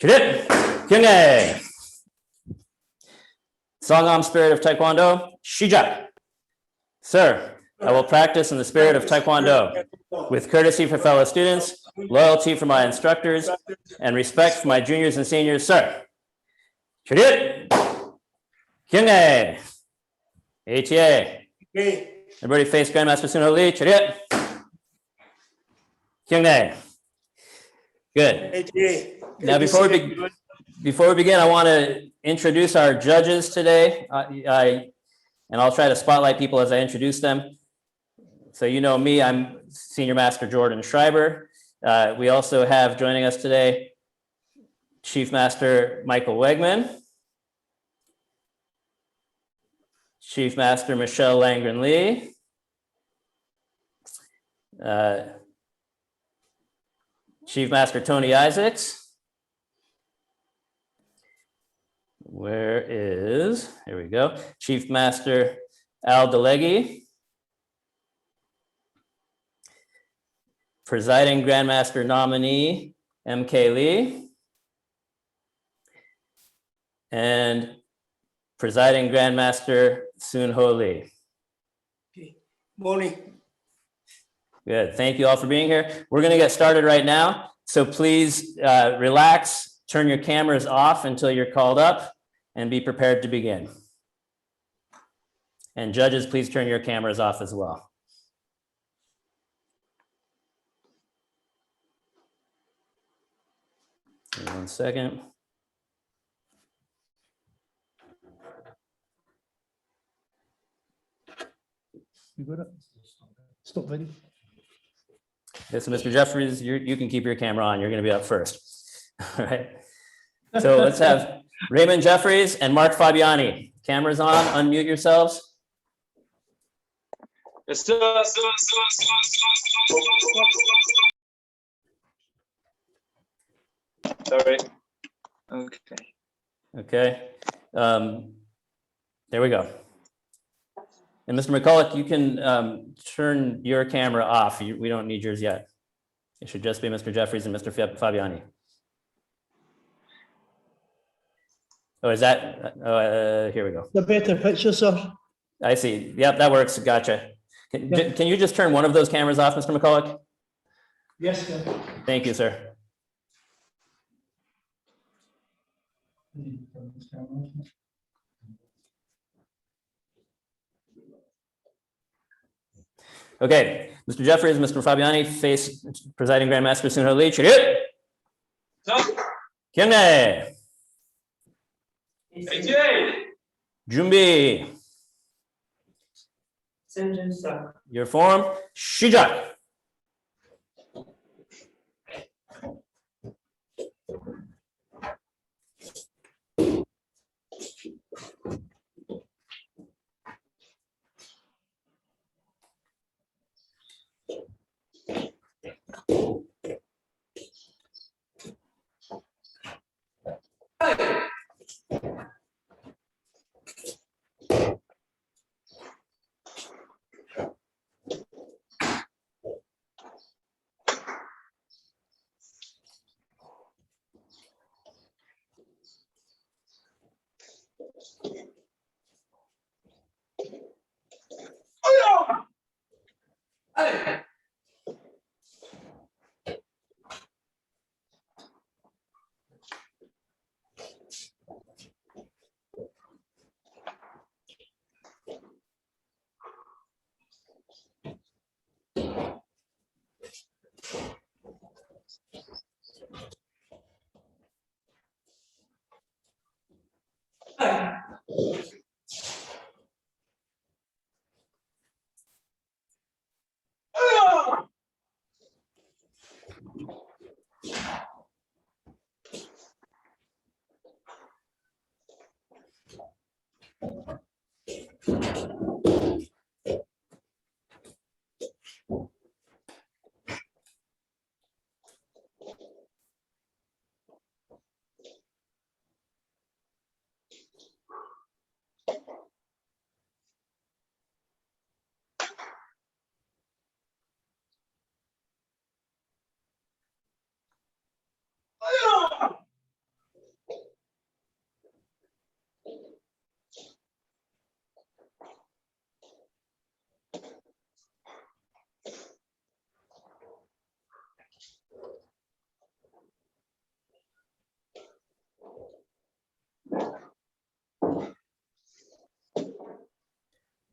Chidit, Kyungae. Songam spirit of Taekwondo, Shijak. Sir, I will practice in the spirit of Taekwondo with courtesy for fellow students, loyalty for my instructors, and respect for my juniors and seniors, sir. Chidit, Kyungae. ATA. Everybody face Grandmaster Sun Lee. Chidit. Kyungae. Good. Now, before we begin, I want to introduce our judges today. And I'll try to spotlight people as I introduce them. So you know me, I'm Senior Master Jordan Schreiber. We also have joining us today Chief Master Michael Wegman, Chief Master Michelle Langren Lee, Chief Master Tony Isaacs. Here we go, Chief Master Al Delegi, Presiding Grandmaster Nominee MK Lee, and Presiding Grandmaster Sun Ho Lee. Okay. Morning. Good, thank you all for being here. We're gonna get started right now. So please relax, turn your cameras off until you're called up, and be prepared to begin. And judges, please turn your cameras off as well. Give me 1 second. You got it? Stop video. Okay, so Mr. Jeffries, you can keep your camera on. You're going to be up first. All right. So let's have Raymond Jeffries and Mark Fabiani. Cameras on, unmute yourselves. Yes, sir. Sorry. Okay. Okay. There we go. And Mr. McCulloch, you can turn your camera off. We don't need yours yet. It should just be Mr. Jeffries and Mr. Fabiani. Oh, is that? Here we go. The better picture, sir. I see. Yep, that works. Gotcha. Can you just turn one of those cameras off, Mr. McCulloch? Yes, sir. Thank you, sir. Okay, Mr. Jeffries, Mr. Fabiani, face Presiding Grandmaster Sun Ho Lee. Chidit. Kyungae. Junbi. Your form. Shijak.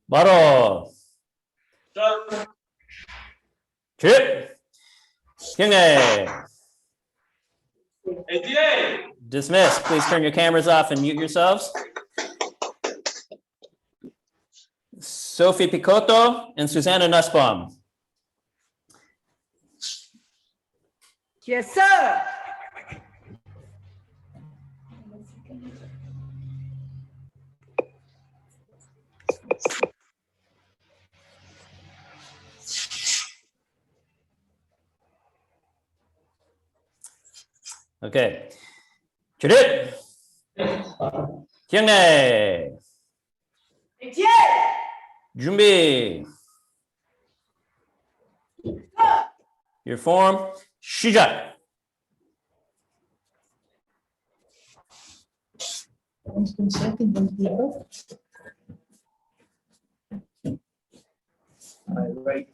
바로 집 경례. Dismiss. Please turn your cameras off and mute yourselves. Sophie Picotto and Susanna Nussbaum. Yes, sir. Okay. Chidit. 경례. 준비. Your form. 시작. Right.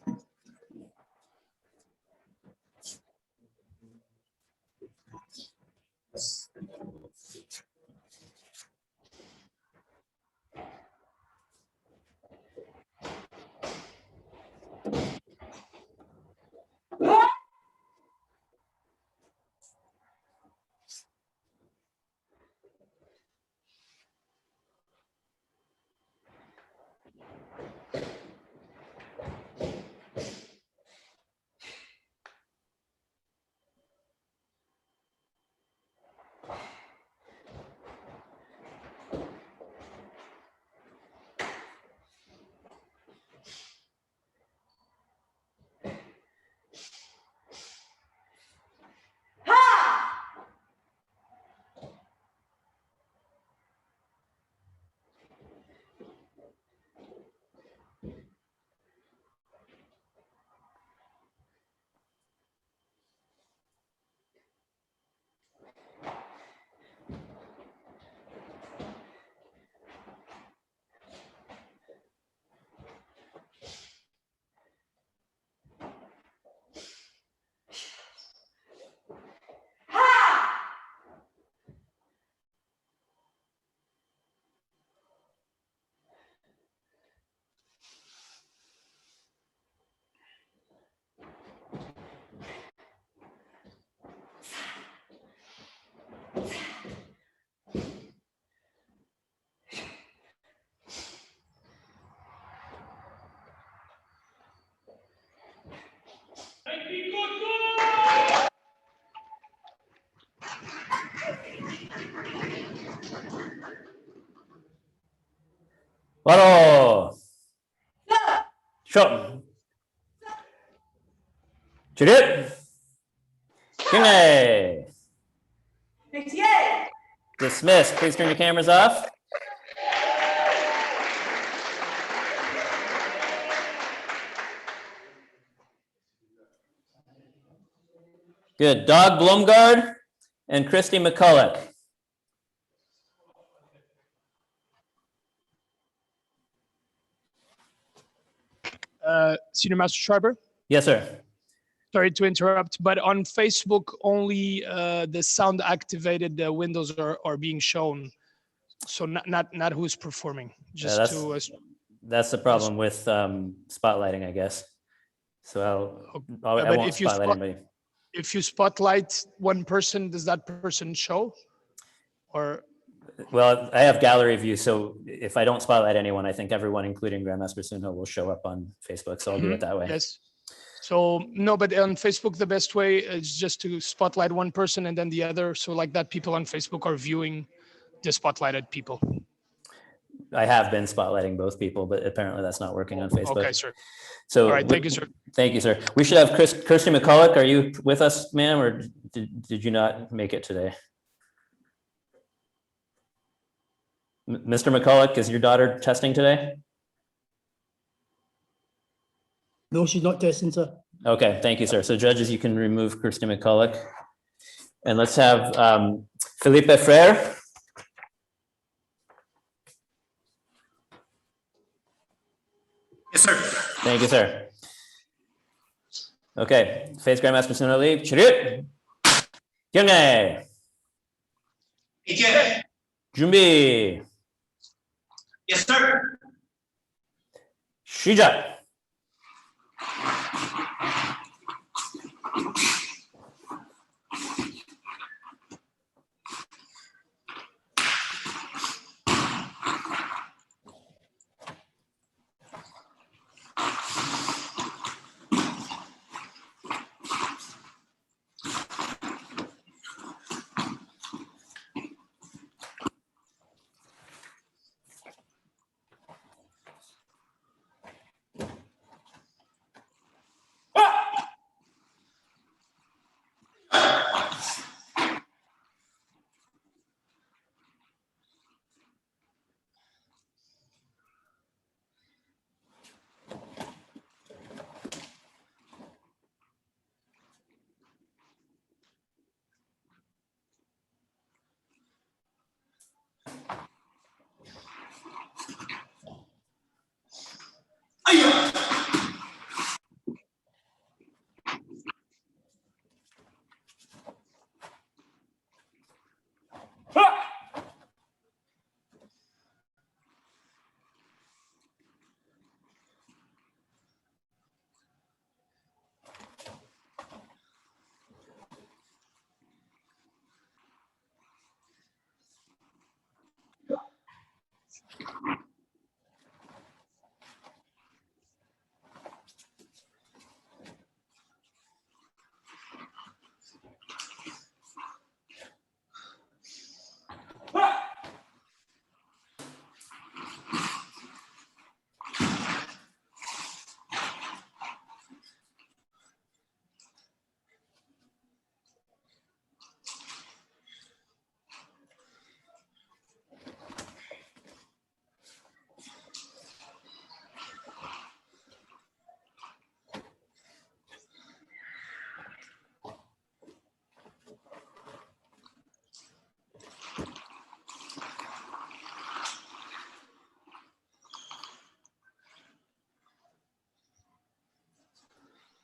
바로. 숍. chidit. 경례. Dismiss. Please turn your cameras off. Good. Doug Blumgard and Christy McCulloch. Senior Master Schreiber, Yes, sir. sorry to interrupt, but on Facebook only the sound activated windows are being shown, so not who's performing. Just That's the problem with spotlighting, I guess. So I but won't if you spotlight anybody. if you spotlight one person, does that person show? Or Well, I have gallery view, so if I don't spotlight anyone, I think everyone, including Grandmaster Sunho, will show up on Facebook. So I'll do it that way. yes. So no, but on Facebook the best way is just to spotlight one person and then the other. So like that, people on Facebook are viewing the spotlighted people. I have been spotlighting both people, but apparently that's not working on Facebook. Okay, sir. So All right, thank you, sir. Thank you, sir. We should have Kirsty McCulloch. Are you with us, ma'am, or did you not make it today? Mr. McCulloch, is your daughter testing today? No, she's not testing, sir. Okay, thank you, sir. So judges, you can remove Kirsty McCulloch. And let's have Felipe Frere. Yes, sir. Thank you, sir. Okay, face Grandmaster Sunho Lee. Chirut. 경례. 이제 준비. yes, sir. 시작.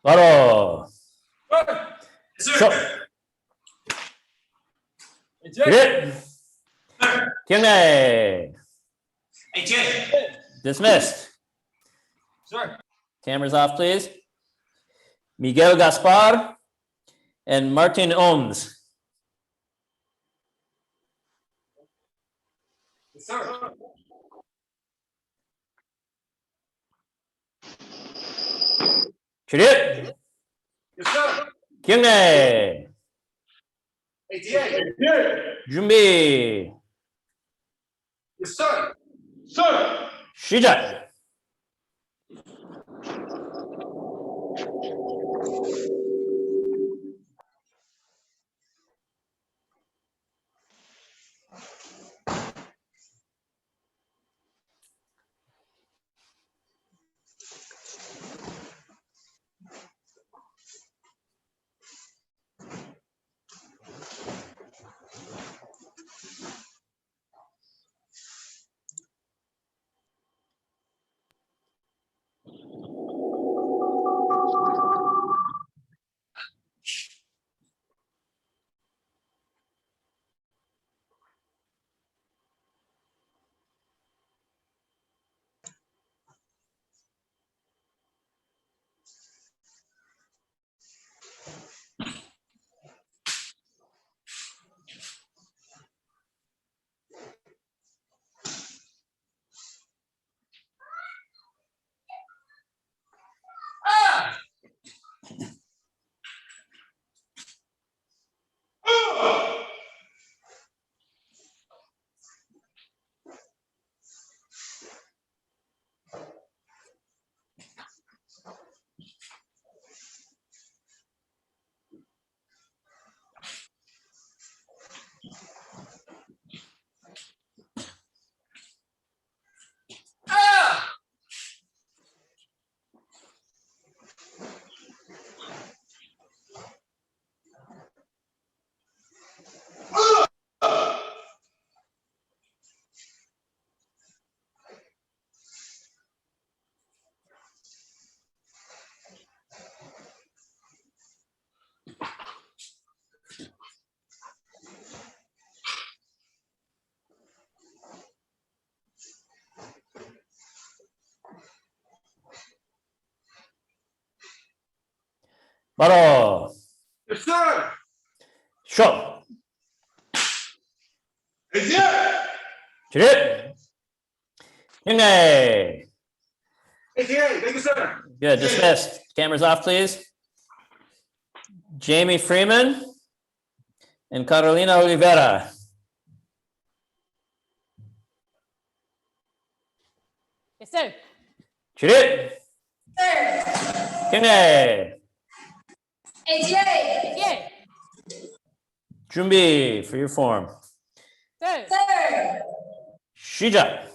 바로. Yes, sir. 예. 경례. Hey, Jay. Dismissed. Sir. Cameras off, please. Miguel Gaspar and Martin Ohms. Yes, sir. 출입. Yes, sir. 경례. Hey, Jay. 준비. Yes, sir. Sir. 시작. 바로 Yes, sir. 쇼 ATA. 주립 경례. ATA. Thank you, sir. Good, dismissed. Cameras off, please. Jamie Freeman and Carolina Oliveira. Yes, sir. 주립 경례. Yeah. 준비 for your form. Sir. 시작.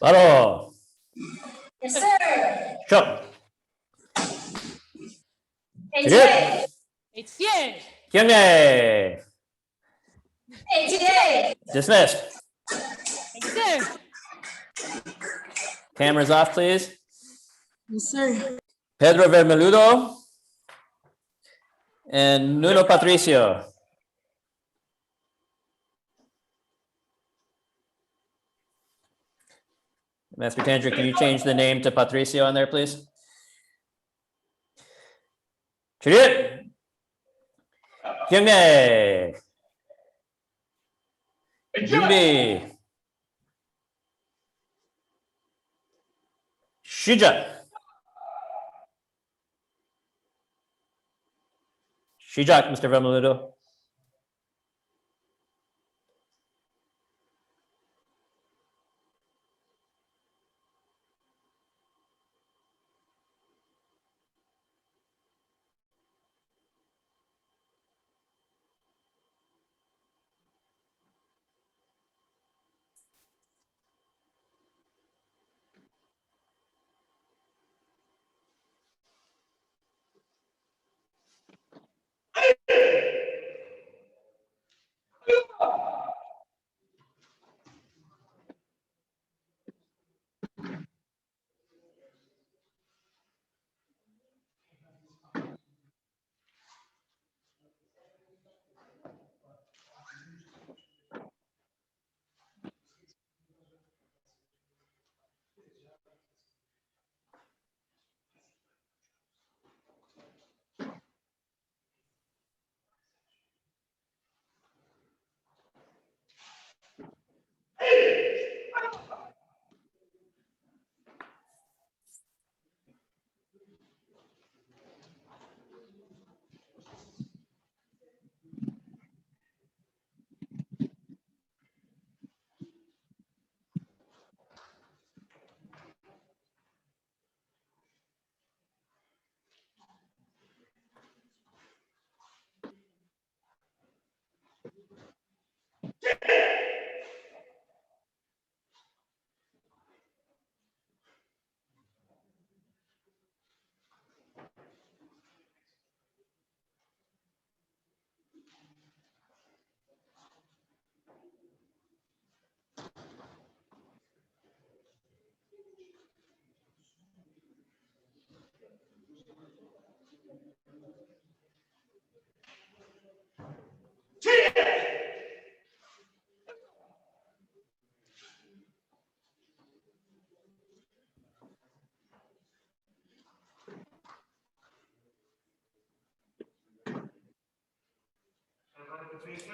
바로 Yes, sir. 쇼 ATA. Yeah. 경례. ATA. Dismissed. Yes, sir. Cameras off, please. Yes, sir. Pedro Vermeludo and Nuno Patricio. Master Tantric, can you change the name to Patricio on there, please? 주립 경례. 준비 시작. 시작, Mr. Vermeludo.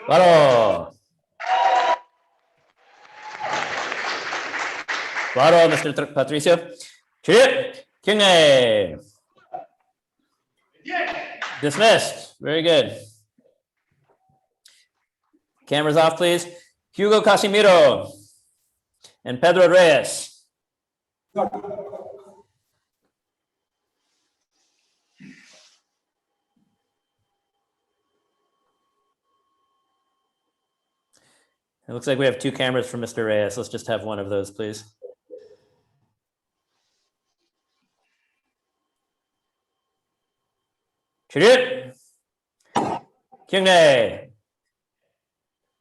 Claro. Claro, Mr. Patricio. Chip. King A. Dismissed. Very good. Cameras off, please. Hugo Casimiro and Pedro Reyes. It looks like we have two cameras for Mr. Reyes. Let's just have one of those, please. Chirip. Kingney.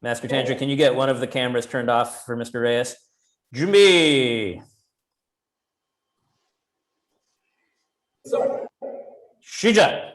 Master Tantra, can you get one of the cameras turned off for Mr. Reyes? Jumbi. Shija.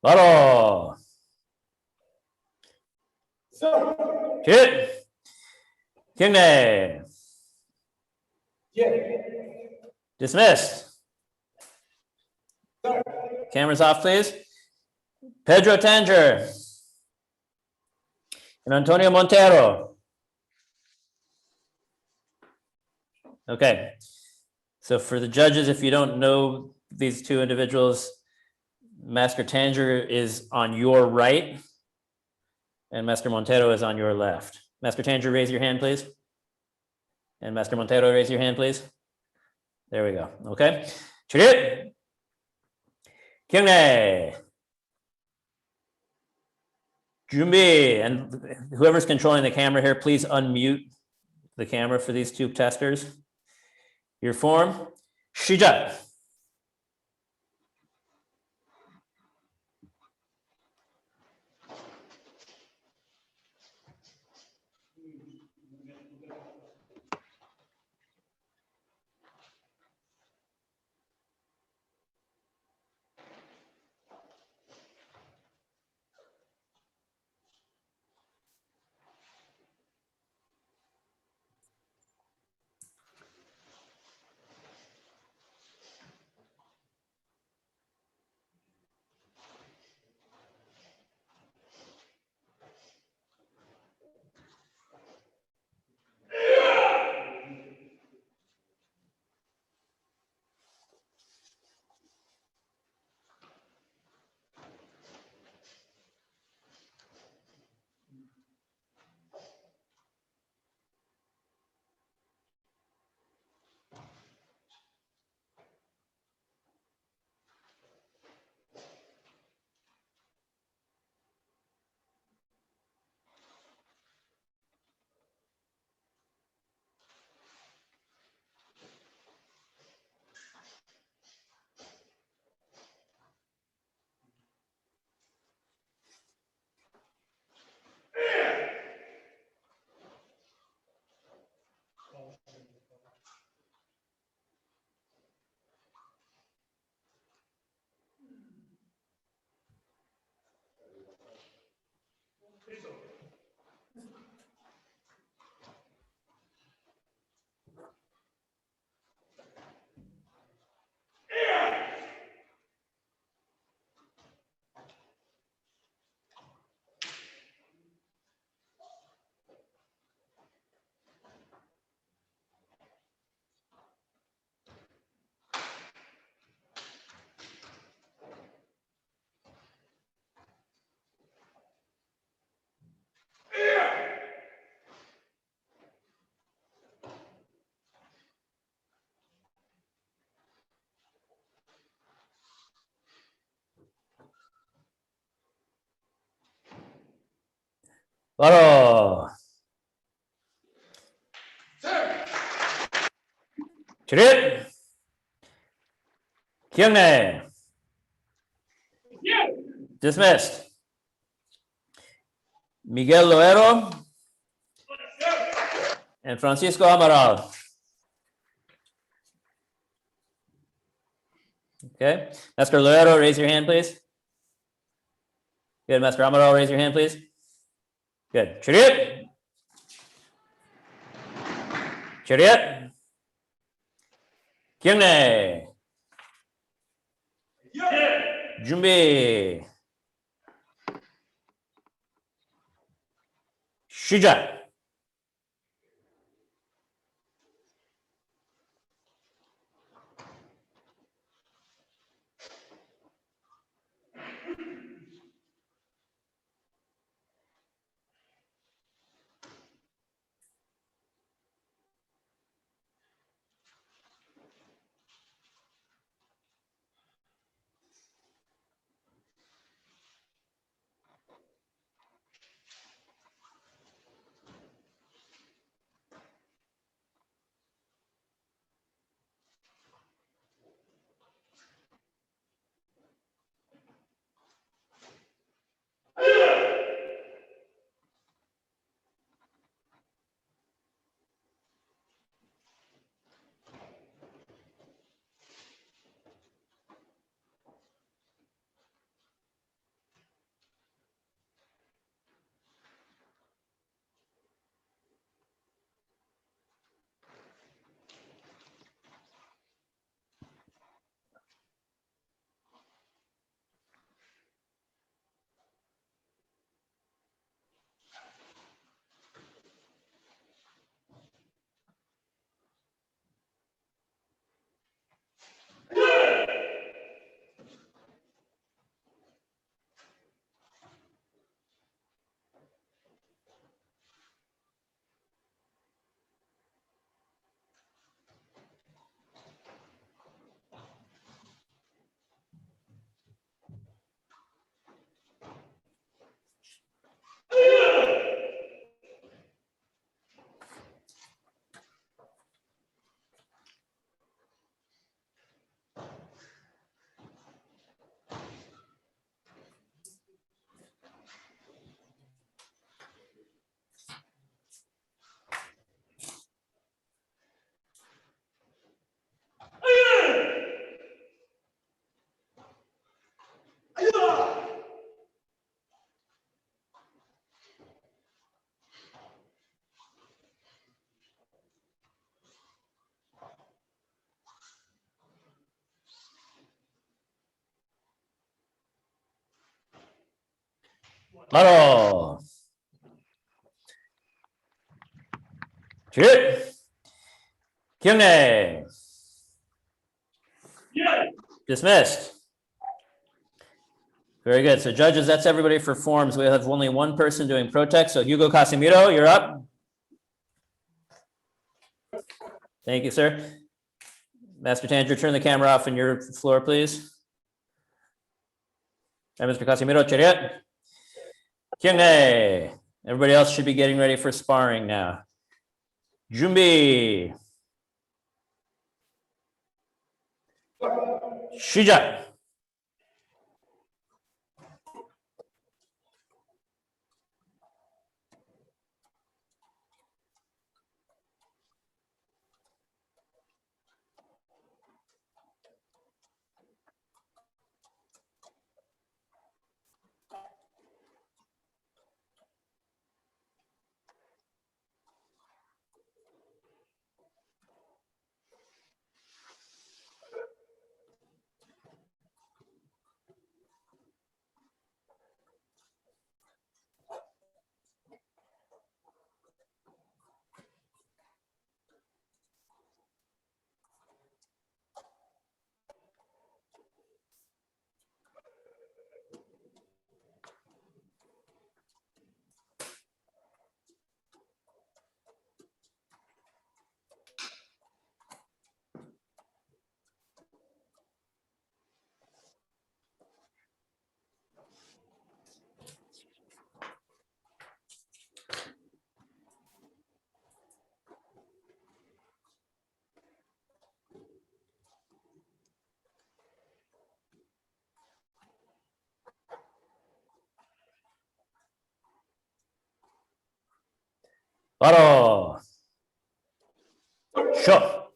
Claro. Hit. Kingney. Dismissed. Cameras off, please. Pedro Tanger and Antonio Montero. Okay. So for the judges, if you don't know these two individuals, Master Tanger is on your right and Master Montero is on your left. Master Tanger, raise your hand, please. And Master Montero, raise your hand, please. There we go. Okay. Chirip. Kyungne. Junbi, and whoever's controlling the camera here, please unmute the camera for these two testers. Your form, Shijat. Varo. Chirip. Kyungne. Dismissed. Miguel Loero and Francisco Amaral. Okay, Master Loero, raise your hand, please. Good, Master Amaral, raise your hand, please. Good. Chariot. Chariot. Kyungne. Junbi. Shija. Paro. Chirip. Kyungne. Dismissed. Very good. So judges, that's everybody for forms. We have only one person doing protest. So Hugo Casimiro, you're up. Thank you, sir. Master Tanger, turn the camera off on your floor, please. And Mr. Casimiro, chariot. Kyungne. Everybody else should be getting ready for sparring now. Jumbi. Shija. Paro. Sho.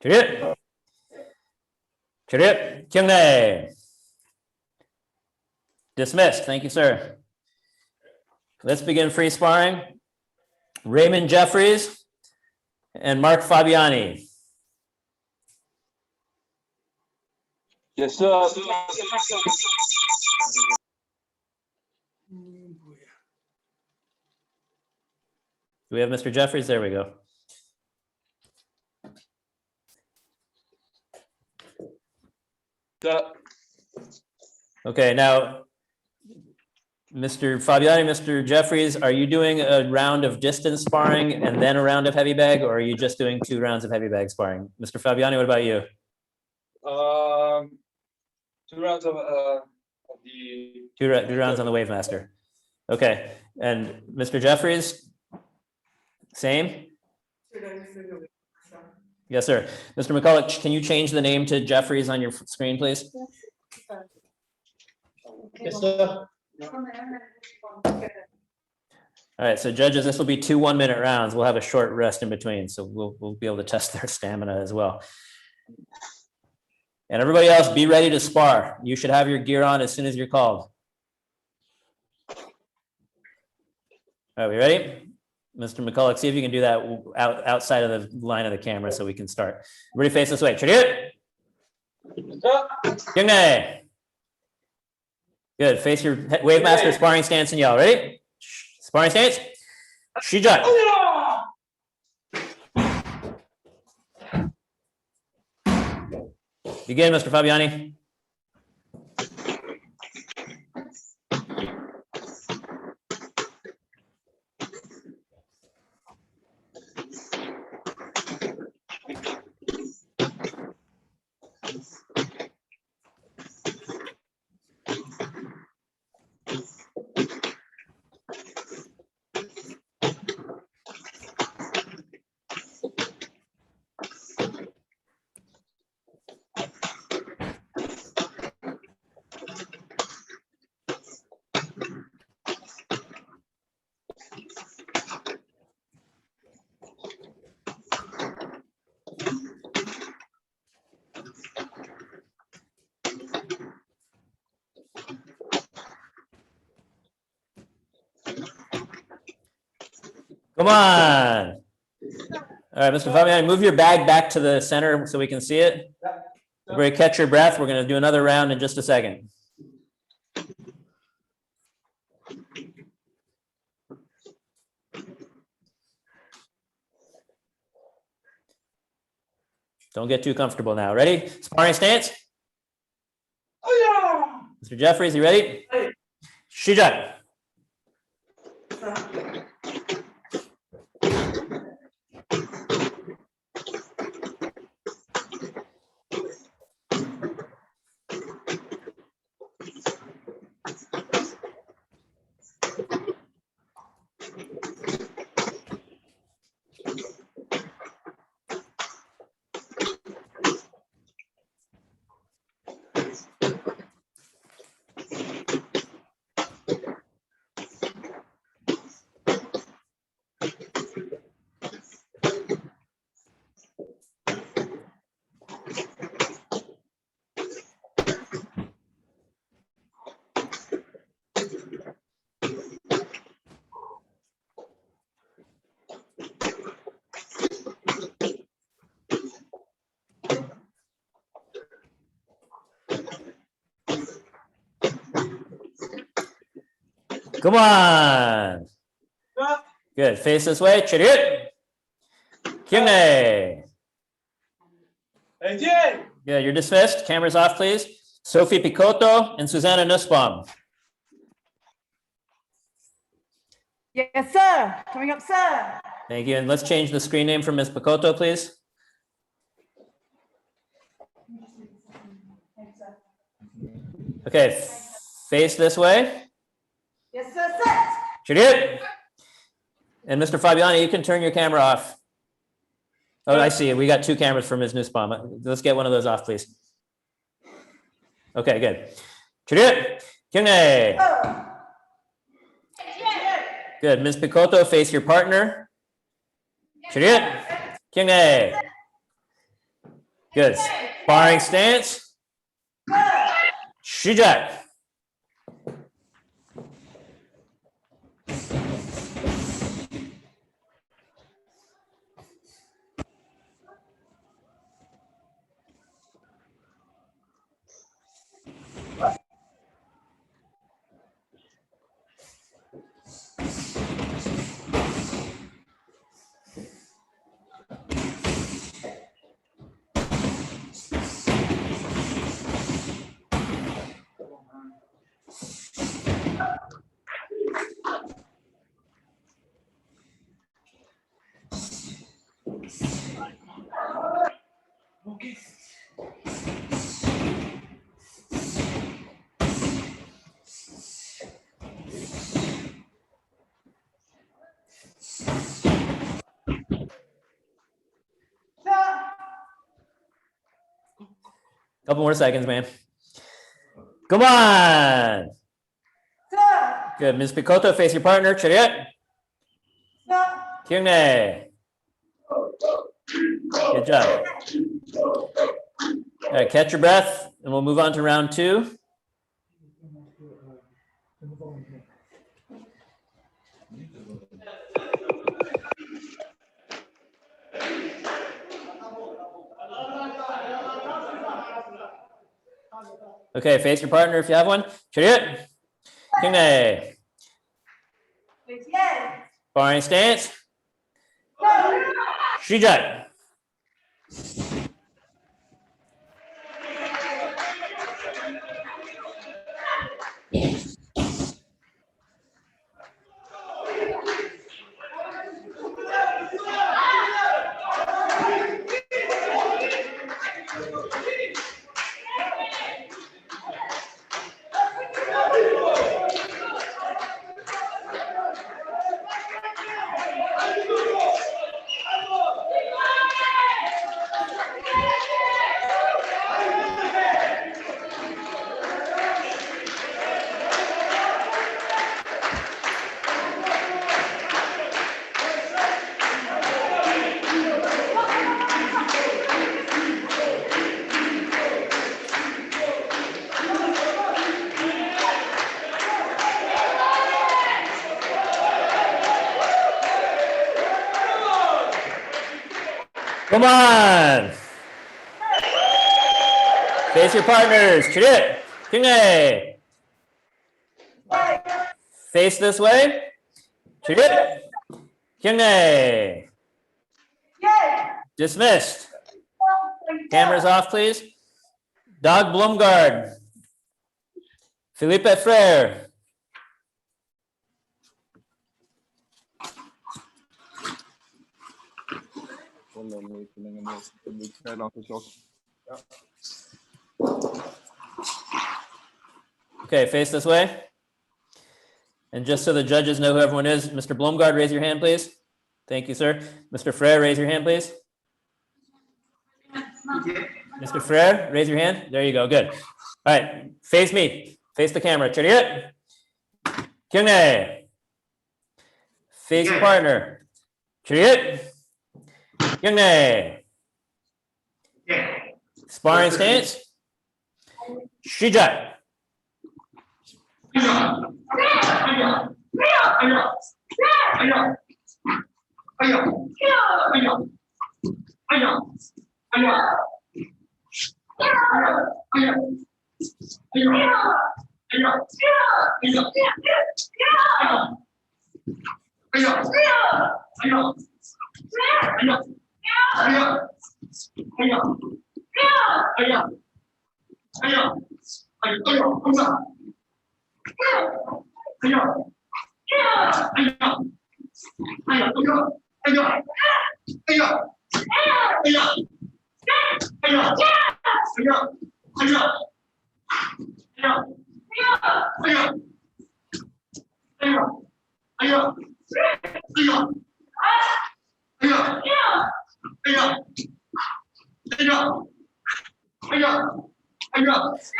Chariot. Chariot. Kyungne. Dismissed. Thank you, sir. Let's begin free sparring. Raymond Jeffries and Mark Fabiani. Yes, sir. Do we have Mr. Jeffries? There we go. Sir. Okay, now, Mr. Fabiani, Mr. Jeffries, are you doing a round of distance sparring and then a round of heavy bag, or are you just doing 2 rounds of heavy bag sparring? Mr. Fabiani, what about you? 2 rounds of the. Two rounds on the Wave Master. Okay, and Mr. Jeffries, same? Yes, sir. Mr. McCulloch, can you change the name to Jeffries on your screen, please? Yes, sir. All right, so judges, this will be 2 1-minute rounds. We'll have a short rest in between, so we'll be able to test their stamina as well. And everybody else, be ready to spar. You should have your gear on as soon as you're called. Are we ready? Mr. McCulloch, see if you can do that outside of the line of the camera so we can start. Everybody face this way. Chariot. Kyungne. Good. Face your Wave Master sparring stance and yell. Ready? Sparring stance. Shijai. Begin, Mr. Fabiani. Come on. All right, Mr. Fabian, move your bag back to the center so we can see it. Everybody catch your breath. We're going to do another round in just a second. Don't get too comfortable now. Ready? Sparring stance. Mr. Jeffries, you ready? Shijak. Come on. Good. Face this way. Chiriut. Kyungne. Yeah, you're dismissed. Cameras off, please. Sophie Picotto and Susanna Nussbaum. Yes, sir. Coming up, sir. Thank you. And let's change the screen name from Ms. Picotto, please. Okay. Face this way. Yes, sir, set. Chiriut. And Mr. Fabiani, you can turn your camera off. Oh, I see. We got two cameras for Ms. Nussbaum. Let's get one of those off, please. Okay, good. Chiriut. Kyungne. Good. Ms. Picotto, face your partner. Chiriut. Kyungne. Good. Sparring stance. Shijak. Couple more seconds, man. Come on. Good. Ms. Picotto, face your partner. Chiriut. Kyungne. Good job. All right, catch your breath, and we'll move on to round two. Okay, face your partner if you have one. Chiriut. Kyungne. Sparring stance. Shijak. Come on. Face your partners. Chidit. Kingne. Face this way. Chidit. Kingne. Dismissed. Cameras off, please. Doug Blumgard. Philippe Frere. Okay, face this way. And just so the judges know who everyone is, Mr. Blumgard, raise your hand, please. Thank you, sir. Mr. Frere, raise your hand, please. Mr. Frere, raise your hand. There you go. Good. All right. Face me. Face the camera. Chariot. Kyungne. Face your partner. Chariot. Kyungne. Sparring stance. Shijat.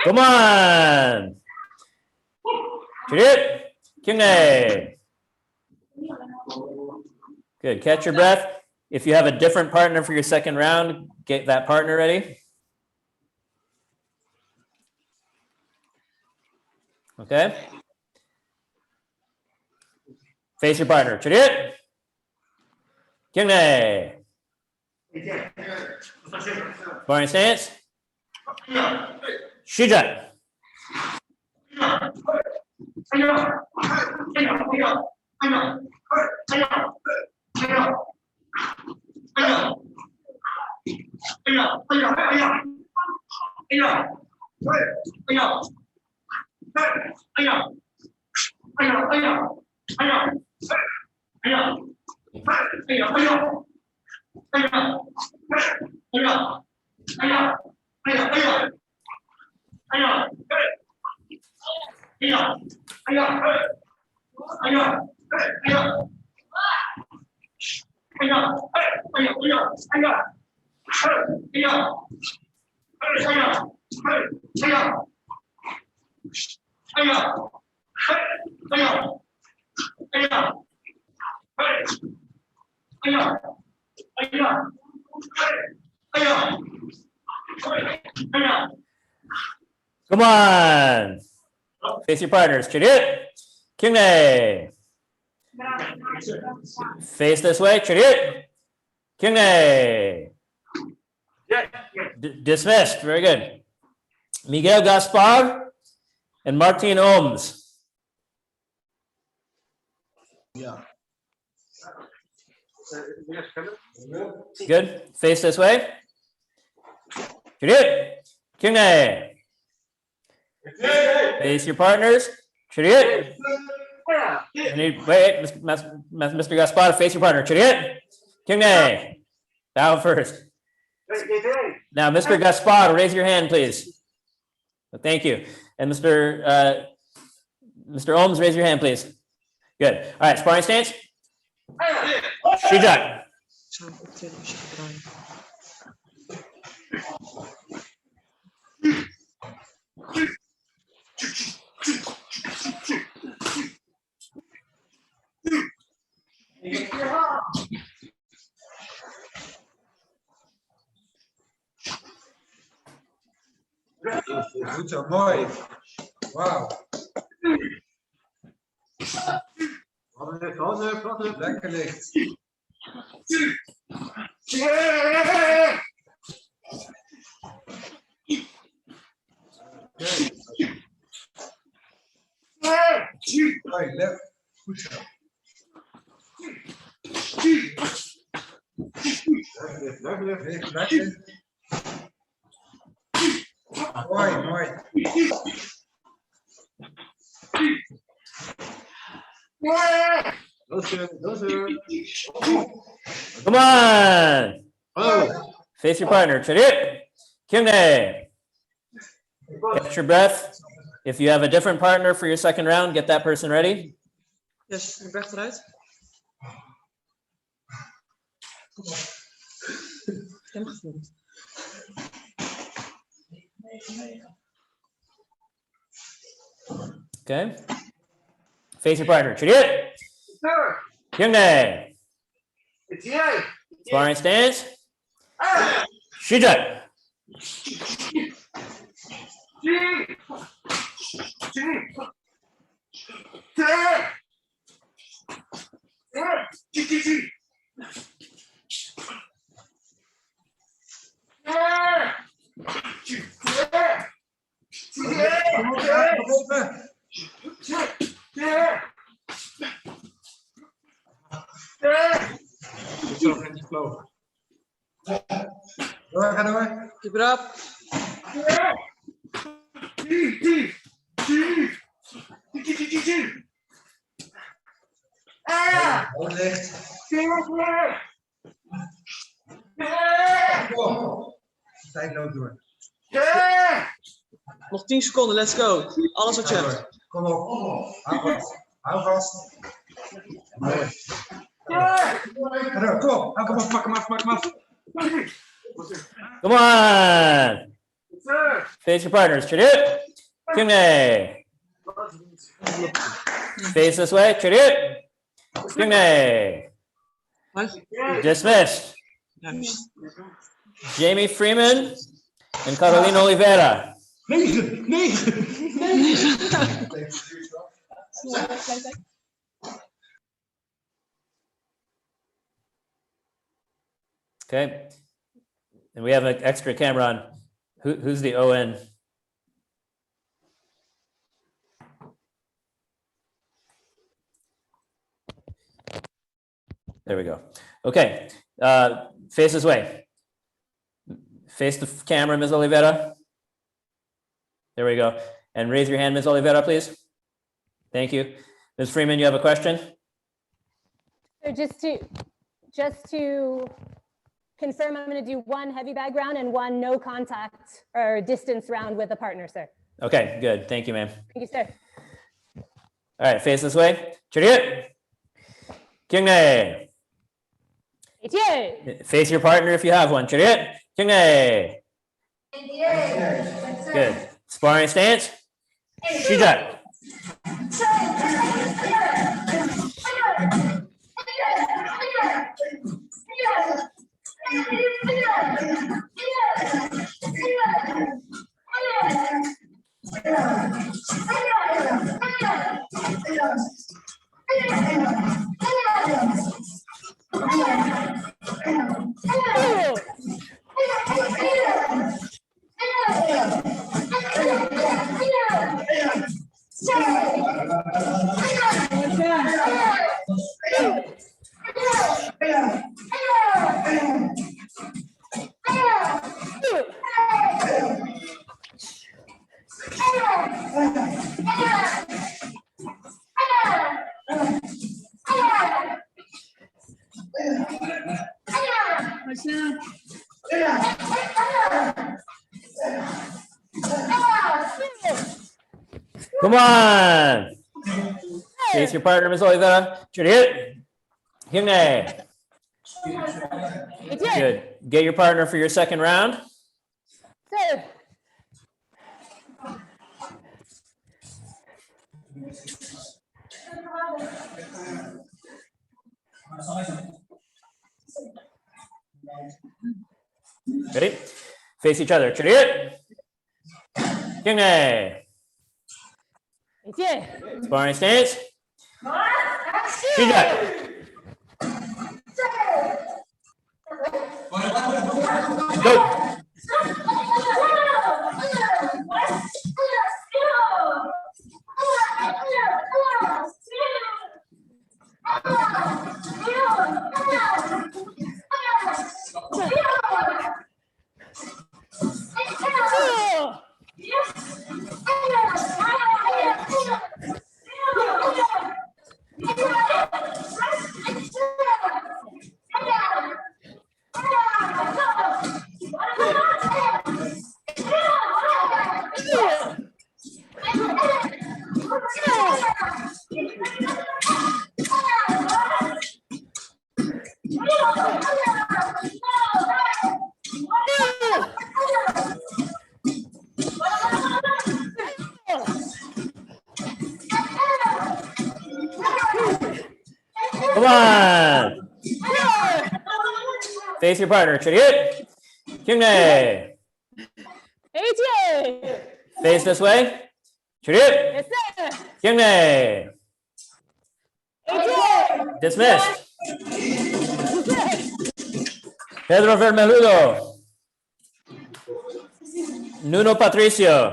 Come on. Chariot. Kyungne. Good. Catch your breath. If you have a different partner for your second round, get that partner ready. Okay. Face your partner. Chariot. Kyungne. Sparring stance. Shijat. Come on. Face your partners. Chariot. Kyungne. Face this way. Chariot. Kyungne. Dismissed. Very good. Miguel Gaspar and Martin Ohms. Good. Face this way. Chariot. Kyungne. Face your partners. Chariot. Wait, Mr. Gaspar, face your partner. Chariot. Kyungne. Down first. Now, Mr. Gaspar, raise your hand, please. Thank you. And Mr. Ohms, raise your hand, please. Good. All right, sparring stance. Shijat. Goed zo, mooi. Wauw. Lekker licht. Right, left. Push up. Left, left. Mooi. Come on. Face your partner. Chariot. Kyungne. Catch your breath. If you have a different partner for your second round, get that person ready. Yes, ik weg eruit. Stem gefilmd. Okay. Face your partner. Chariot. Kyungne. Sparring stance. Shijak. Ga door. Keep it up. Hoofd licht. Tijd loopt door. Nog 10 seconden, let's go. Alles wat je hebt. Kom op. Hou vast. Hou vast. Mooi. Ga door, kom op. Kom op, pak hem af. Come on. Face your partners. Chariot. Kyungne. Face this way. Chariot. Kyungne. Nice. Dismissed. Nice. Jamie Freeman and Carolina Oliveira. 9. Okay. And we have an extra camera on. Who's the ON? There we go. Okay. Face this way. Face the camera, Ms. Oliveira. There we go. And raise your hand, Ms. Oliveira, please. Thank you. Ms. Freeman, you have a question? So just to confirm, I'm going to do one heavy bag round and one no contact or distance round with a partner, sir. Okay, good. Thank you, ma'am. Thank you, sir. All right, face this way. Chariot. Kyungne. Etienne. Face your partner if you have one. Chariot. Kyungne. Good. Sparring stance. Shijak. Come on. Face your partner, Ms. Oliveira. Chariot. Kyungne. Good. Get your partner for your second round. Sir. Ready? Face each other. Chariot. Kyungne. Etienne. Sparring stance. Shijak. Go. Come on. Face your partner. Chariot. Kyungne. ATA. Face this way. Chariot. Yes, sir. Kyungne. ATA. Dismissed. Pedro Vermeludo. Nuno Patricio.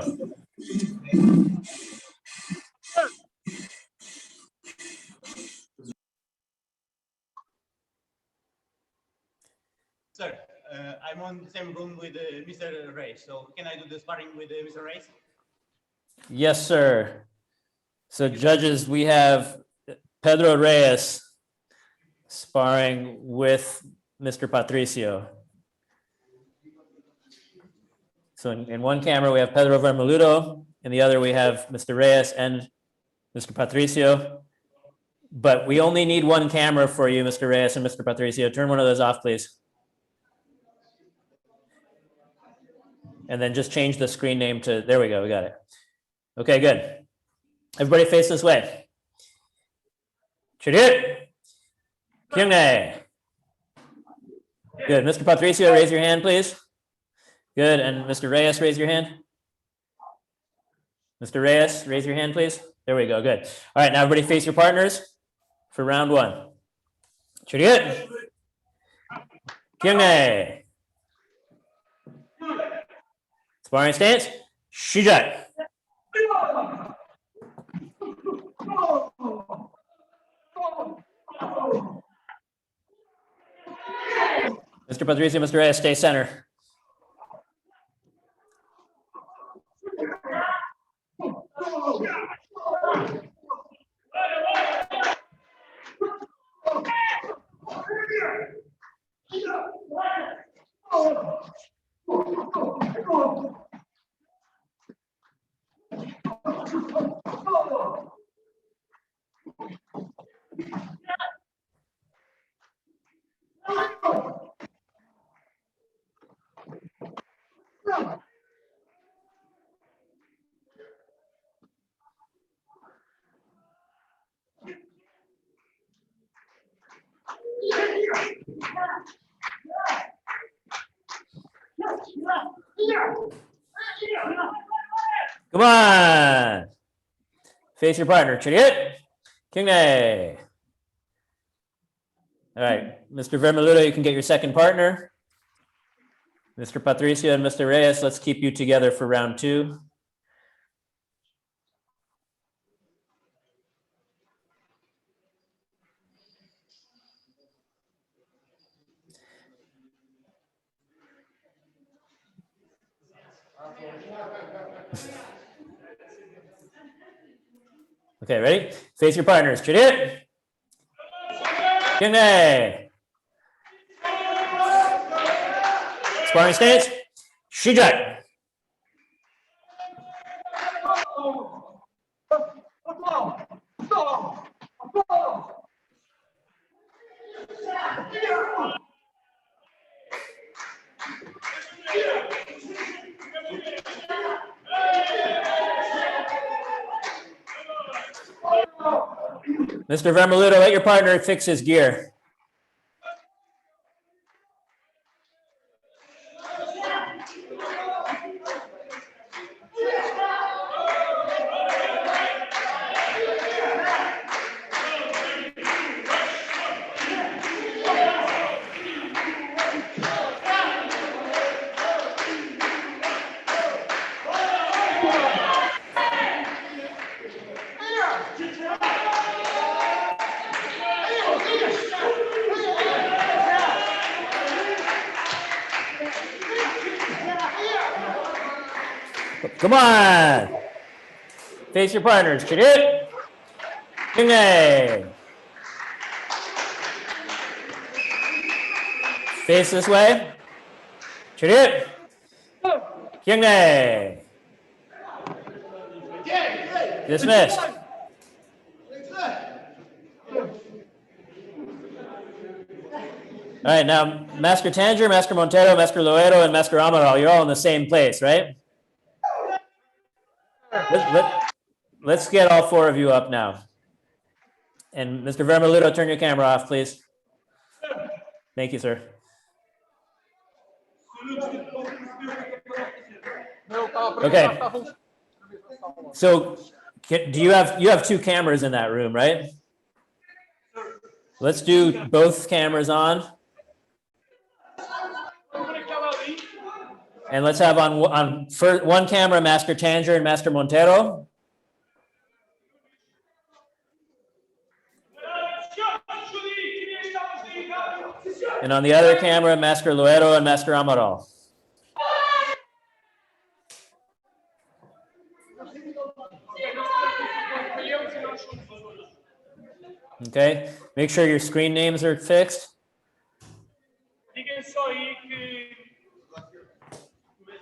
Sir, I'm on the same room with Mr. Reyes, so can I do the sparring with Mr. Reyes? Yes, sir. So judges, we have Pedro Reyes sparring with Mr. Patricio. So in one camera, we have Pedro Vermeludo. In the other, we have Mr. Reyes and Mr. Patricio. But we only need one camera for you, Mr. Reyes and Mr. Patricio. Turn one of those off, please. And then just change the screen name to, there we go, we got it. Okay, good. Everybody face this way. Chariot. Kyungne. Good. Mr. Patricio, raise your hand, please. Good. And Mr. Reyes, raise your hand. Mr. Reyes, raise your hand, please. There we go. Good. All right, now everybody face your partners for round one. Chariot. Kyungne. Sparring stance. Shijai. Mr. Patricio, Mr. Reyes, stay center. Come on. Face your partner. Chariot. Kyungne. All right. Mr. Vermeludo, you can get your second partner. Mr. Patricio and Mr. Reyes, let's keep you together for round two. Okay, ready? Face your partners. Chariot. Kyungne. Sparring stance. Shijai. Mr. Vermeludo, let your partner fix his gear. Come on. Face your partners. Chidit. Kyungnae. Face this way. Chidit. Kyungnae. Dismissed. All right, now Master Tanger, Master Montero, Master Loero, and Master Amaral, you're all in the same place, right? Let's get all four of you up now. And Mr. Vermaludo, turn your camera off, please. Thank you, sir. Okay. So do you have two cameras in that room, right? Let's do both cameras on. And let's have on first, one camera, Master Tanger and Master Montero. And on the other camera, Master Loero and Master Amaral. Okay, make sure your screen names are fixed.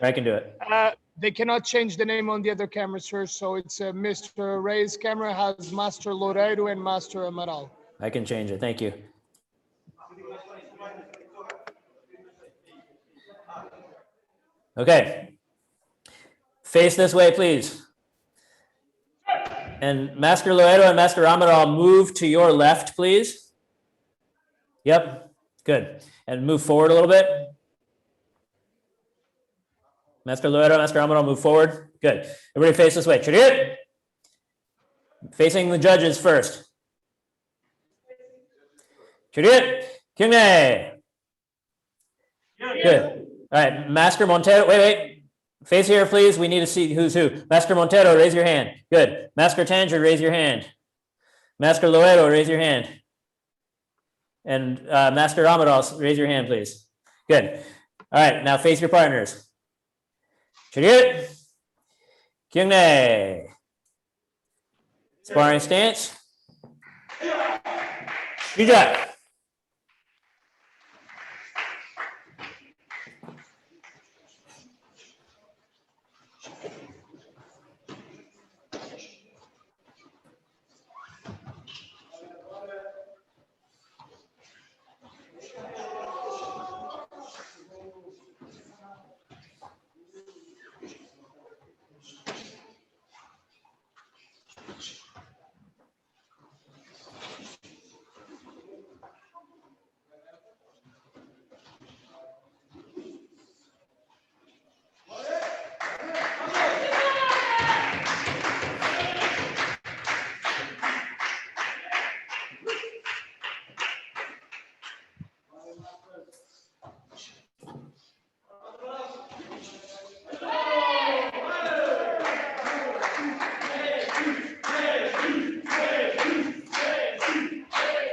I can do it. They cannot change the name on the other camera, sir. So it's Mr. Ray's camera has Master Loreiro and Master Amaral. I can change it. Thank you. Okay. Face this way, please. And Master Loreiro and Master Amaral, move to your left, please. Yep. Good. And move forward a little bit. Master Loreiro, Master Amaral, move forward. Good. Everybody face this way. Chariot. Facing the judges first. Chariot. Kyungnae. Good. All right. Master Montero. Wait. Face here, please. We need to see who's who. Master Montero, raise your hand. Good. Master Tanger, raise your hand. Master Loreiro, raise your hand. And Master Amaral, raise your hand, please. Good. All right. Now face your partners. Chariot. Kyungnae. Sparring stance. Shujat.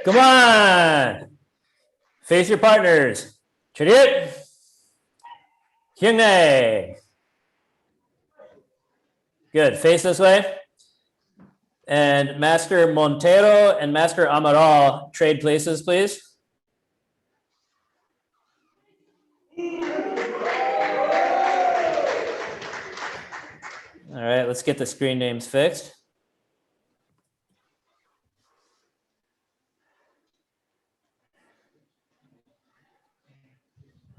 Come on. Face your partners. Chariot. Kyungnae. Good. Face this way. And Master Montero and Master Amaral, trade places, please. All right, let's get the screen names fixed.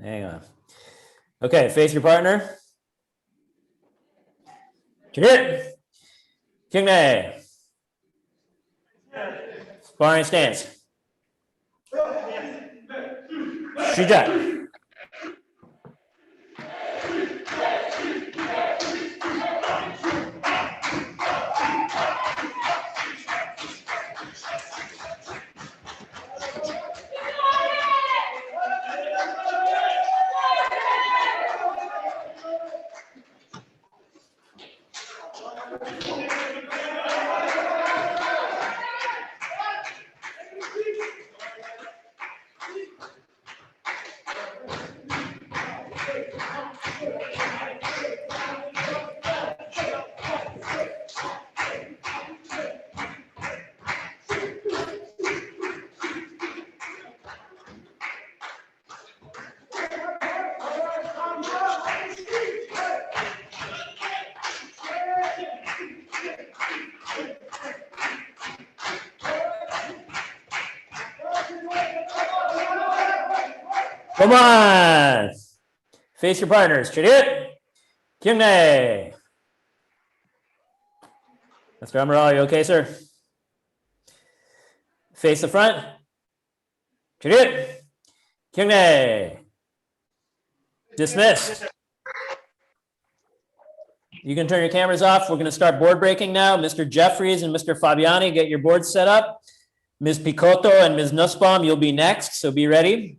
Hang on. Okay, face your partner. Chariot. Kyungnae. Sparring stance. Shujat. Come on. Face your partners. Chidit. Kyungne. Mr. Amaral, are you okay, sir? Face the front. Chidit. Kyungne. Dismiss. You can turn your cameras off. We're going to start board breaking now. Mr. Jeffries and Mr. Fabiani, get your boards set up. Ms. Picotto and Ms. Nussbaum, you'll be next, so be ready.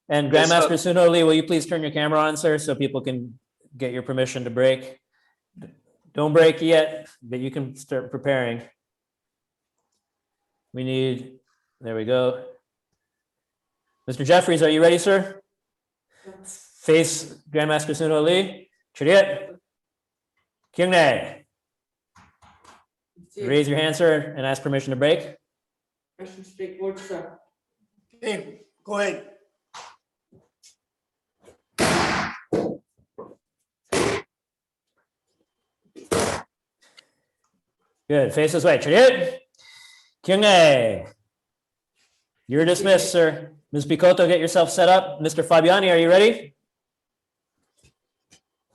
And Grandmaster Suno Lee, will you please turn your camera on, sir, so people can get your permission to break? Don't break yet, but you can start preparing. We need, there we go. Mr. Jeffries, are you ready, sir? Face Grandmaster Suno Lee. Chariot. Kyungne. Raise your hand, sir, and ask permission to break. Okay, go ahead. Good. Face this way. Chariot. Kyungne. You're dismissed, sir. Ms. Picotto, get yourself set up. Mr. Fabiani, are you ready?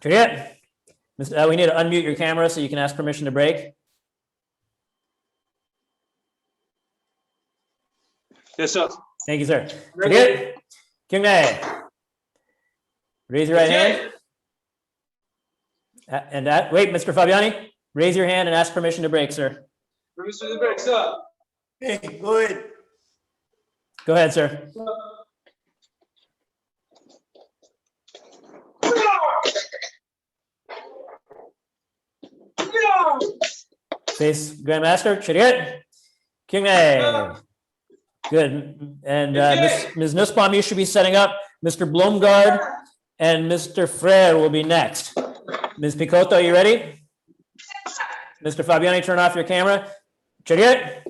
Chariot. We need to unmute your camera so you can ask permission to break. Yes, sir. Thank you, sir. Chariot. Kyungne. Raise your right hand. And that, wait, Mr. Fabiani, raise your hand and ask permission to break, sir. Permission to break, sir. Okay, go ahead. Go ahead, sir. Face Grandmaster, Chariot. Kyungne. Good. And Ms. Nussbaum, you should be setting up. Mr. Blomgaard and Mr. Frere will be next. Ms. Picotto, are you ready? Mr. Fabiani, turn off your camera. Chariot.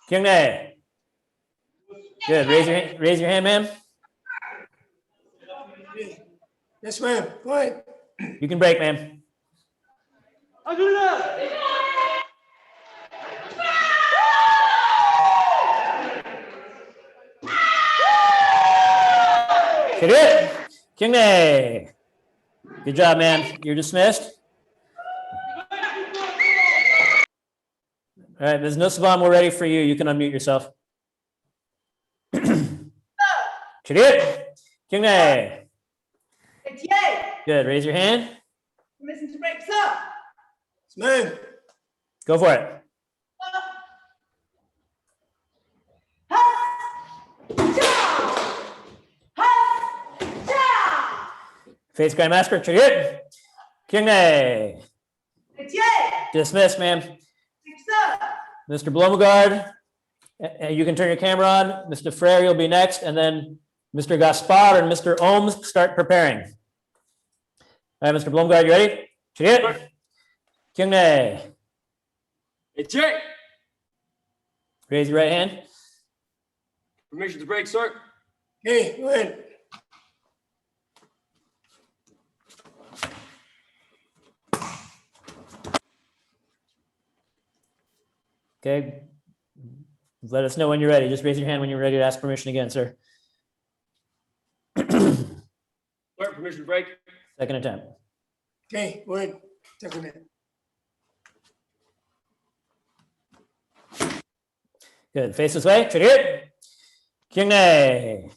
Kyungne. Good. Raise your hand, ma'am. Yes, ma'am. Go ahead. You can break, ma'am. Chariot. Kyungne. Good job, man. You're dismissed. All right, Ms. Nussbaum, we're ready for you. You can unmute yourself. Chariot. Kyungne. It's yay. Good. Raise your hand. Permission to break, sir. Yes, ma'am. Go for it. Face Grandmaster. Chariot. Kyungne. It's yay. Dismissed, ma'am. Yes, sir. Mr. Blomgaard, you can turn your camera on. Mr. Frere, you'll be next. And then Mr. Gaspar and Mr. Ohms, start preparing. All right, Mr. Blomgaard, you ready? Chariot. Kyungne. It's yay. Raise your right hand. Permission to break, sir. Okay, go ahead. Okay. Let us know when you're ready. Just raise your hand when you're ready to ask permission again, sir. Sir, permission to break. Second attempt. Okay, go ahead. Second it. Good. Face this way. Chariot. Kyungne.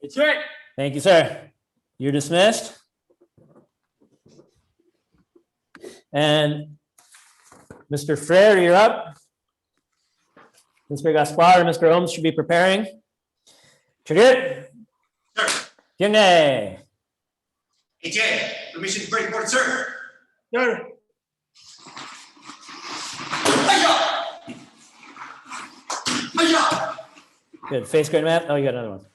It's yay. Thank you, sir. You're dismissed. And Mr. Frere, you're up. Mr. Gaspar and Mr. Ohms should be preparing. Chariot. Kyungne. AJ, permission to break board, sir. Sir. Good. Face great math. Oh, you got another one.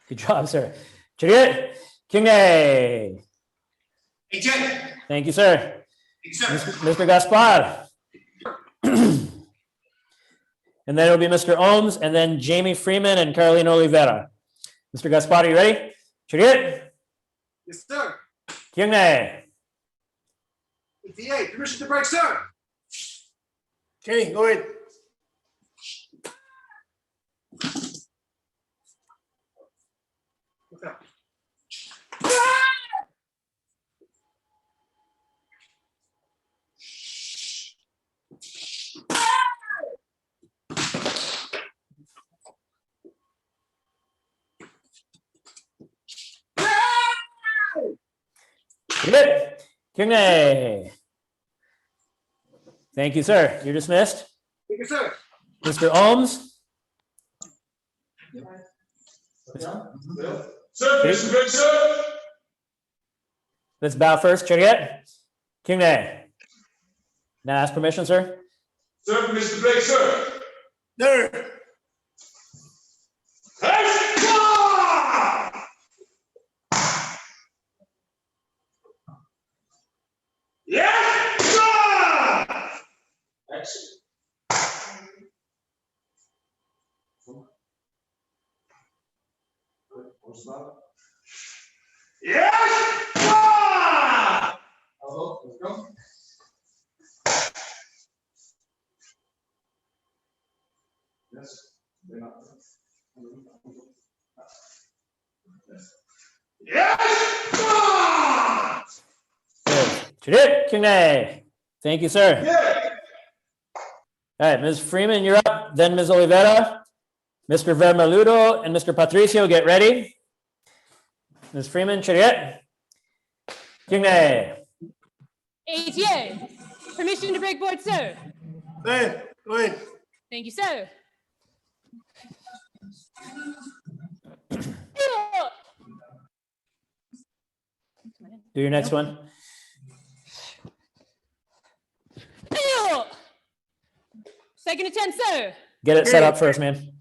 Good job, sir. Chariot. Kyungne. AJ. Thank you, sir. Mr. Gaspar. And then it'll be Mr. Ohms, and then Jamie Freeman and Carolina Oliveira. Mr. Gaspar, are you ready? Chariot. Yes, sir. Kyungne. ATA, permission to break, sir. Okay, go ahead. Good. Kingney. Thank you, sir. You're dismissed. Thank you, sir. Mr. Ohms. Sir, Mr. Brake, sir. Let's bow first. Chariot. Kingney. Now ask permission, sir. Sir, Mr. Brake, sir. Sir. Yes, sir. Excellent. Yes, sir. Let's go. Yes. Yes, sir. Good. Chariot. Kingney. Thank you, sir. Yeah. All right, Ms. Freeman, you're up. Then Ms. Oliveira, Mr. Vermaludo, and Mr. Patricio, get ready. Ms. Freeman, Chariot. Kingney. ATA, permission to break board, sir. Man, go ahead. Thank you, sir. Do your next one. Second attempt, sir. Get it set up first, man.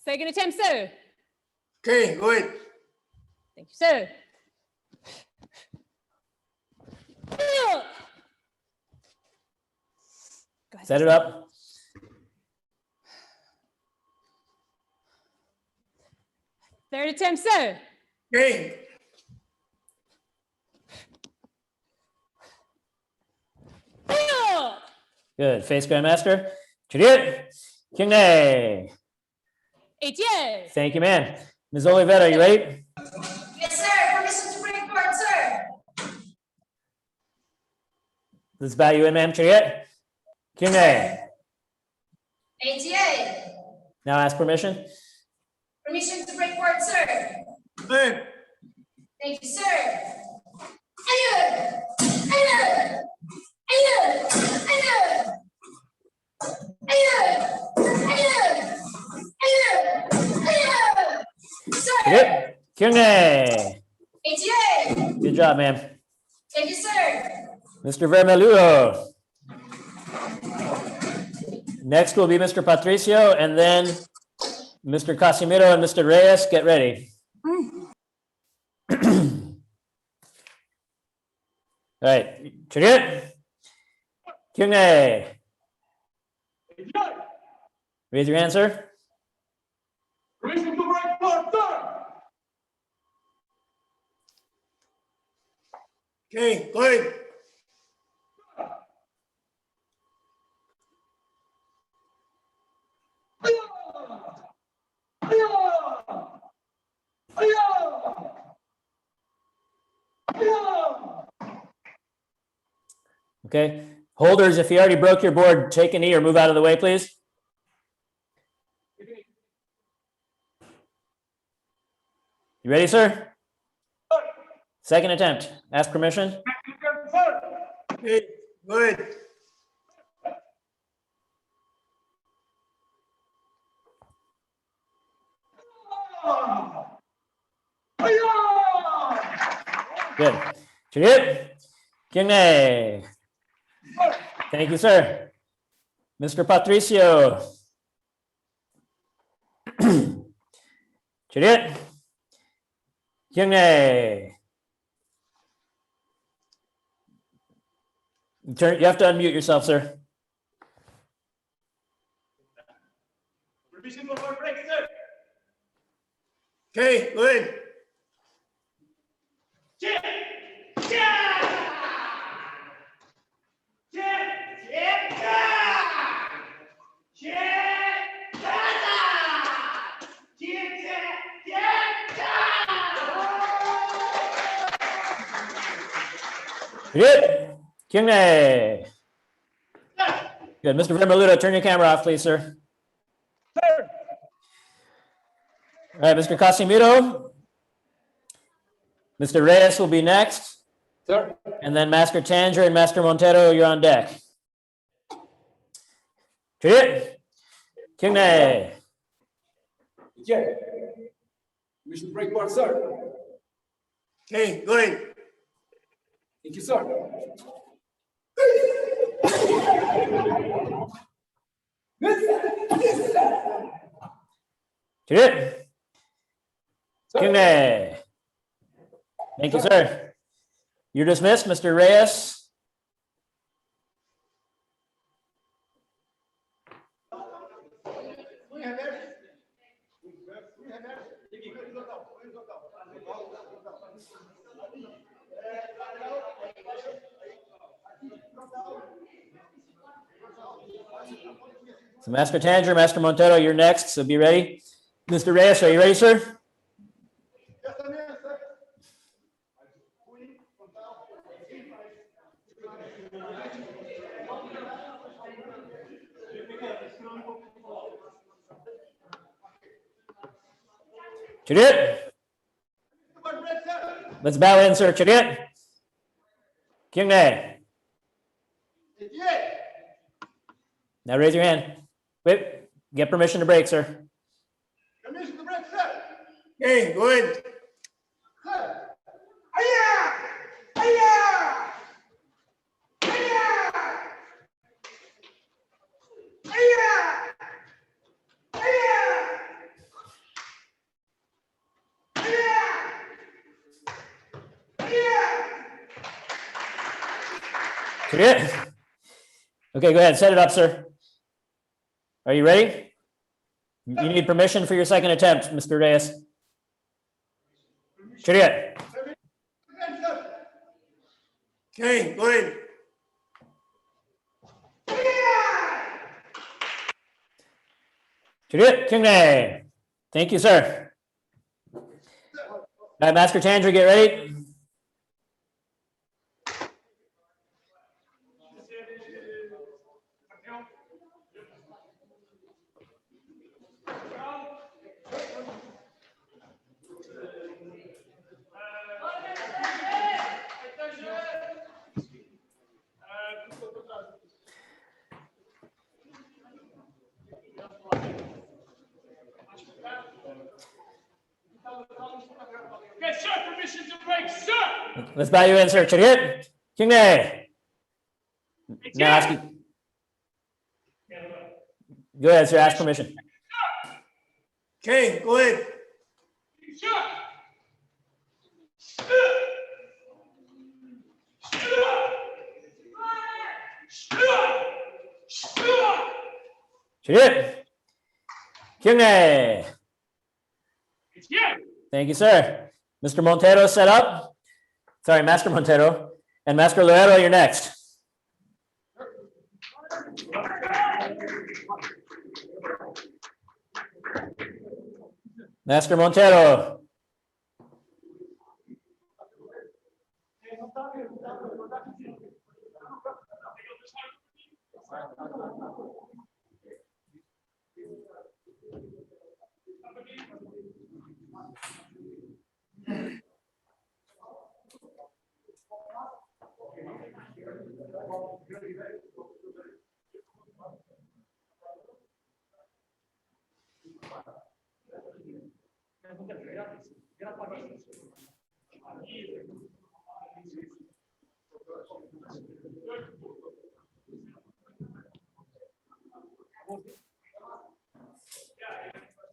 Second attempt, sir. Okay, go ahead. Thank you, sir. Go ahead. Set it up. Third attempt, sir. Okay. Good. Face Grandmaster. Chariot. Kingney. ATA. Thank you, man. Ms. Oliveira, you ready? Yes, sir. Permission to break board, sir. Let's bow you in, ma'am. Chariot. Kingney. ATA. Now ask permission. Permission to break board, sir. Man, Thank you, sir. Ayun! Ayun! Ayun! Ayun! Ayun! Ayun! Ayun! Ayun! Sir! Chariot. Kingney. ATA. Good job, ma'am. Thank you, sir. Mr. Vermaludo. Next will be Mr. Patricio, and then Mr. Casimiro and Mr. Reyes, get ready. All right, Chariot. Kingney. Raise your hand, sir. Permission to break board, sir. okay, go ahead. Okay, holders, if you already broke your board, take a knee or move out of the way, please. You ready, sir? Second attempt. Ask permission. Okay, go ahead. Good. Chariot. Kingney. Thank you, sir. Mr. Patricio. Chariot. Kingney. You have to unmute yourself, sir. Permission for break, sir. Okay, go ahead. Yeah! Good. Kyungne. Good. Mr. Vermaludo, turn your camera off, please, sir. All right, Mr. Casimiro. Mr. Reyes will be next. Sir. And then Master Tanger and Master Montero, you're on deck. Good. Kyungne. Yeah. Mission break part, sir. Okay, good. Thank you, sir. Good. Kyungne. Thank you, sir. You're dismissed, Mr. Reyes. So Master Tanger, Master Montero, you're next, so be ready. Mr. Reyes, are you ready, sir? Chidit. Let's bow in, sir. Chidit. Kyungne. Now raise your hand. Wait, get permission to break, sir. Permission to break, sir. Okay, good. Chidit. Okay, go ahead. Set it up, sir. Are you ready? You need permission for your second attempt, Mr. Reyes. Chidit. Okay, good. Chidit. Kyungne. Thank you, sir. All right, Master Tanger, get ready. Yes, sir. Permission to break, sir. Let's bow you in, sir. Chidit. Kyungne. Now ask you. Go ahead, sir. Ask permission. Okay, good. Chidit. Kyungne. Thank you, sir. Mr. Montero set up. Sorry, Master Montero. And Master Loero, you're next. Master Montero.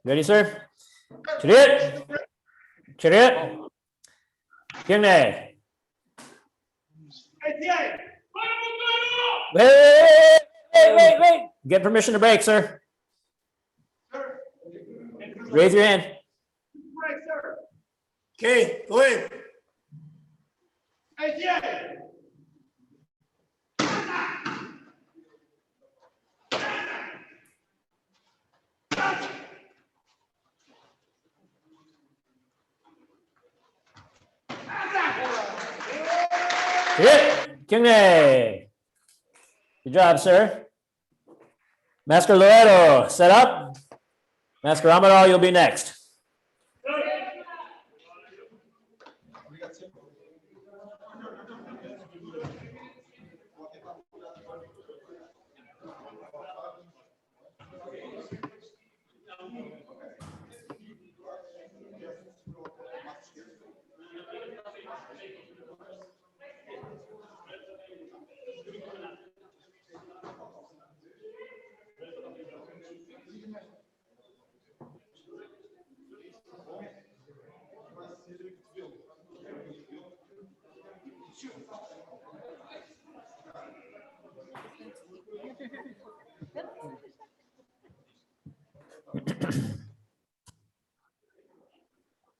Ready, sir? Chidit. Chidit. Kyungne. Wait. Get permission to break, sir. Raise your hand. Okay, good. Hit. Kyungne. Good job, sir. Master Loreto, set up. Master Amaral, you'll be next.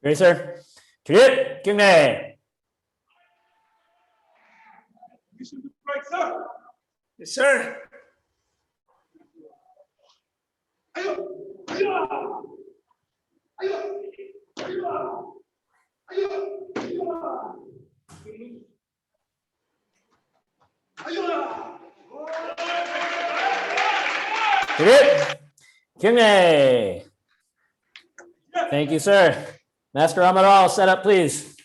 Ready, sir? Hit. Kyungne. Right, sir. Yes, sir. Hit. Kyungne. Thank you, sir. Master Amaral, set up, please.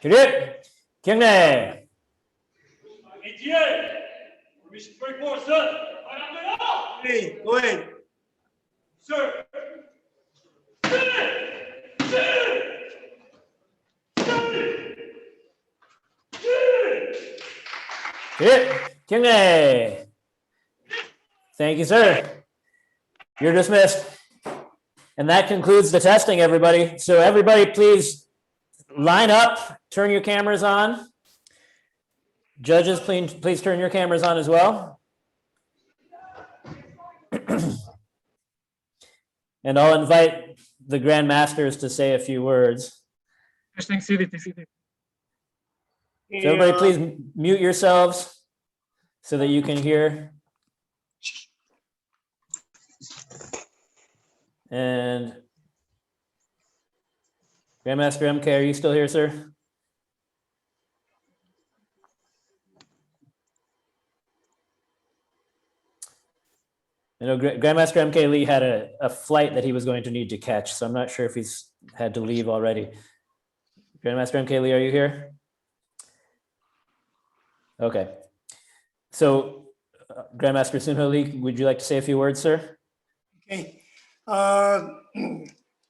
Hit. Kyungne. ATA. Permission to break forward, sir. Hey, go ahead. Sir. Hit. Kyungne. Thank you, sir. You're dismissed. And that concludes the testing, everybody. So everybody, please line up, turn your cameras on. Judges, please turn your cameras on as well. And I'll invite the Grand Masters to say a few words. So everybody, please mute yourselves so that you can hear. And Grandmaster MK, are you still here, sir? I know Grandmaster MK Lee had a flight that he was going to need to catch, so I'm not sure if he's had to leave already. Grandmaster MK Lee, are you here? Okay. So, Grandmaster Sunho Lee, would you like to say a few words, sir? Okay.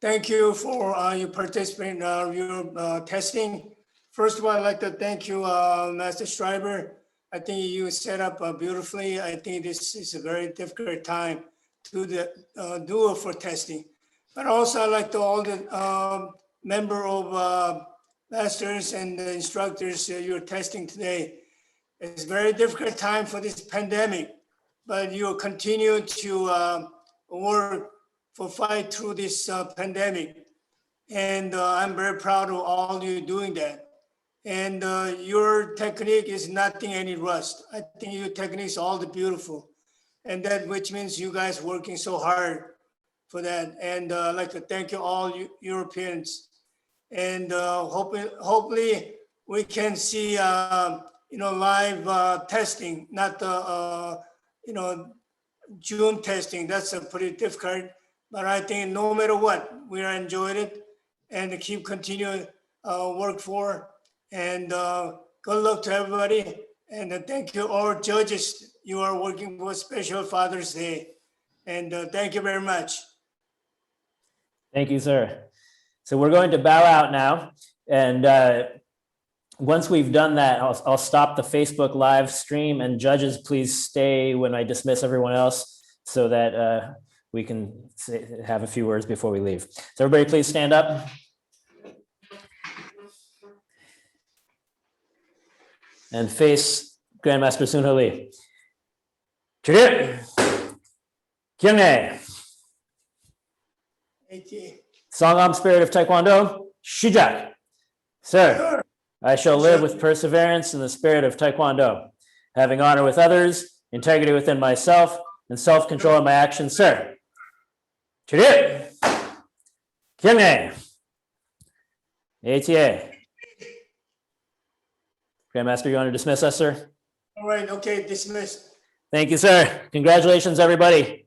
Thank you for your participation in your testing. First of all, I'd like to thank you, Master Schreiber. I think you set up beautifully. I think this is a very difficult time to do it for testing. But also, I'd like to all the member of masters and the instructors you're testing today. It's a very difficult time for this pandemic, but you continue to work for fight through this pandemic. And I'm very proud of all you doing that. And your technique is nothing any rust. I think your technique is all the beautiful. And that which means you guys working so hard for that. And I'd like to thank you all Europeans. And hopefully we can see live testing, not the Zoom testing. That's a pretty difficult. But I think no matter what, we are enjoying it and keep continuing work for. And good luck to everybody. And thank you all judges. You are working for special Father's Day. And thank you very much. Thank you, sir. So we're going to bow out now. And once we've done that, I'll stop the Facebook live stream, and judges, please stay when I dismiss everyone else so that we can have a few words before we leave. So everybody please stand up. And face Grandmaster Kun Lee. Chidip. Kyungae. ATA. Sangam Spirit of Taekwondo. Shijak. Sir, I shall live with perseverance in the spirit of Taekwondo, having honor with others, integrity within myself, and self-control in my actions, sir. Chidip. Kyungae. ATA. Grandmaster, you want to dismiss us, sir? All right, okay, dismissed. Thank you, sir. Congratulations, everybody.